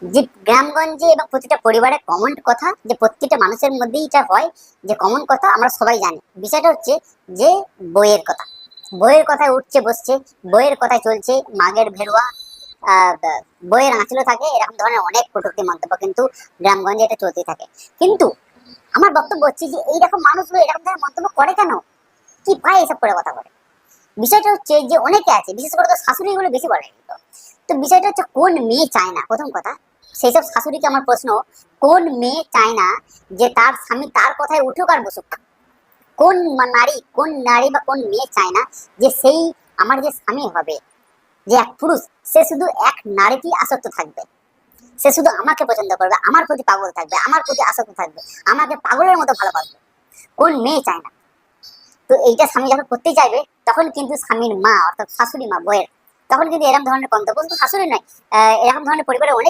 যে গ্রামগঞ্জে এবং প্রতিটা পরিবারে কমন কথা, যে প্রত্যেকটা মানুষের মধ্যেই এটা হয়, যে কমন কথা আমরা সবাই জানি। বিষয়টা হচ্ছে যে বইয়ের কথা, বইয়ের কথায় উঠছে বসছে, বইয়ের কথায় চলছে, মাগের ভেরুয়া, বইয়ের আঁচলে থাকে, এরকম ধরনের অনেক কটূক্তি মন্তব্য কিন্তু গ্রামগঞ্জে এটা চলতেই থাকে। কিন্তু আমার বক্তব্য হচ্ছে যে এইরকম মানুষগুলো এরকম ধরনের মন্তব্য করে কেন, কি পায় এসব করে কথা বলে? বিষয়টা হচ্ছে যে অনেকে আছে, বিশেষ করে তো শাশুড়ি গুলো বেশি বলে কিন্তু। তো বিষয়টা হচ্ছে কোন মেয়ে চায় না, প্রথম কথা সেই সব শাশুড়িকে আমার প্রশ্ন, কোন মেয়ে চায় না যে তার স্বামী তার কথায় উঠুক আর বসুক? কোন নারী বা কোন মেয়ে চায় না যে সেই আমার যে স্বামী হবে, যে এক পুরুষ, সে শুধু এক নারীতেই আসক্ত থাকবে, সে শুধু আমাকে পছন্দ করবে, আমার প্রতি পাগল থাকবে, আমার প্রতি আসক্ত থাকবে, আমাকে পাগলের মতো ভালোবাসবে? কোন মেয়ে চায় না? তো এইটা স্বামী যখন করতে চাইবে, তখন কিন্তু স্বামীর মা অর্থাৎ শাশুড়ি মা, বউয়ের, তখন কিন্তু এরকম ধরনের মন্তব্য, শুধু শাশুড়ি নয়, এরকম ধরনের পরিবারে অনেক